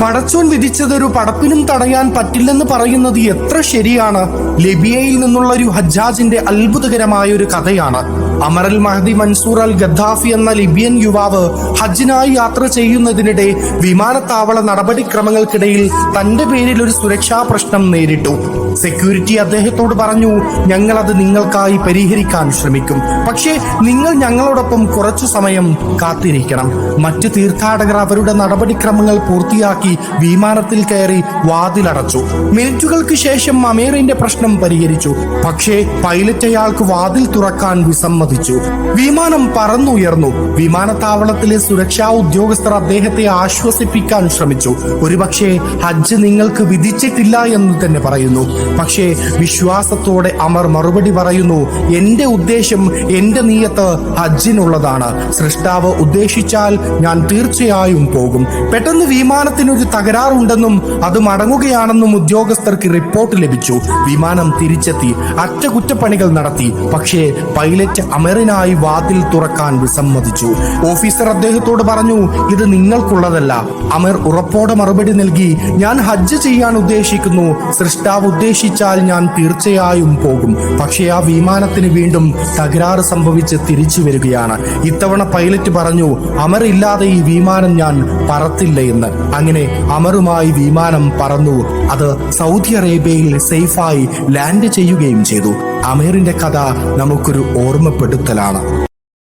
പടച്ചോൻ വിധിച്ചതൊരു പടപ്പിനും തടയാൻ പറ്റില്ലെന്ന് പറയുന്നത് എത്ര ശരിയാണ്. ലിബിയയിൽ നിന്നുള്ള ഒരു ഹജ്ജാജിന്റെ അത്ഭുതകരമായ ഒരു കഥയാണ്. അമർ അൽ മഹദി മൻസൂർ അൽ ഗദ്ദാഫി എന്ന ലിബിയൻ യുവാവ് ഹജ്ജിനായി യാത്ര ചെയ്യുന്നതിനിടെ വിമാനത്താവള നടപടിക്രമങ്ങൾക്കിടയിൽ തന്റെ പേരിൽ ഒരു സുരക്ഷാ പ്രശ്നം നേരിട്ടു. സെക്യൂരിറ്റി അദ്ദേഹത്തോട് പറഞ്ഞു, ഞങ്ങൾ അത് നിങ്ങൾക്കായി പരിഹരിക്കാൻ ശ്രമിക്കും, പക്ഷേ നിങ്ങൾ ഞങ്ങളോടൊപ്പം കുറച്ചു സമയം കാത്തിരിക്കണം. മറ്റു തീർത്ഥാടകർ അവരുടെ നടപടിക്രമങ്ങൾ പൂർത്തിയാക്കി വിമാനത്തിൽ കയറി വാതിലടച്ചു. മിനിറ്റുകൾക്ക് ശേഷം അമീറിന്റെ പ്രശ്നം പരിഹരിച്ചു, പക്ഷേ പൈലറ്റ് അയാൾക്ക് വാതിൽ തുറക്കാൻ വിസമ്മതിച്ചു. വിമാനം പറന്നുയർന്നു. വിമാനത്താവളത്തിലെ സുരക്ഷാ ഉദ്യോഗസ്ഥർ അദ്ദേഹത്തെ ആശ്വസിപ്പിക്കാൻ ശ്രമിച്ചു. ഒരുപക്ഷെ ഹജ്ജ് നിങ്ങൾക്ക് വിധിച്ചിട്ടില്ല എന്ന് തന്നെ പറയുന്നു. പക്ഷേ വിശ്വാസത്തോടെ അമർ മറുപടി പറയുന്നു, എന്റെ ഉദ്ദേശം, എന്റെ നീയത്ത് ഹജ്ജിനുള്ളതാണ്. സൃഷ്ടാവ് ഉദ്ദേശിച്ചാൽ ഞാൻ തീർച്ചയായും പോകും. പെട്ടെന്ന് വിമാനത്തിനൊരു തകരാറുണ്ടെന്നും അത് മടങ്ങുകയാണെന്നും ഉദ്യോഗസ്ഥർക്ക് റിപ്പോർട്ട് ലഭിച്ചു. വിമാനം തിരിച്ചെത്തി, അറ്റകുറ്റപ്പണികൾ നടത്തി. പക്ഷേ പൈലറ്റ് അമറിനായി വാതിൽ തുറക്കാൻ വിസമ്മതിച്ചു. ഓഫീസർ അദ്ദേഹത്തോട് പറഞ്ഞു, ഇത് നിങ്ങൾക്കുള്ളതല്ല. അമർ ഉറപ്പോടെ മറുപടി നൽകി, ഞാൻ ഹജ്ജ് ചെയ്യാൻ ഉദ്ദേശിക്കുന്നു. സൃഷ്ടാവ് ഉദ്ദേശിച്ചാൽ ഞാൻ തീർച്ചയായും പോകും. പക്ഷേ ആ വിമാനത്തിന് വീണ്ടും തകരാറ് സംഭവിച്ച് തിരിച്ചു വരികയാണ്. ഇത്തവണ പൈലറ്റ് പറഞ്ഞു, അമർ ഇല്ലാതെ ഈ വിമാനം ഞാൻ പറത്തില്ല എന്ന്. അങ്ങനെ അമറുമായി വിമാനം പറന്നു. അത് സൗദി അറേബ്യയിൽ സേഫായി ലാൻഡ് ചെയ്യുകയും ചെയ്തു. അമീറിന്റെ കഥ നമുക്കൊരു ഓർമ്മപ്പെടുത്തലാണ്.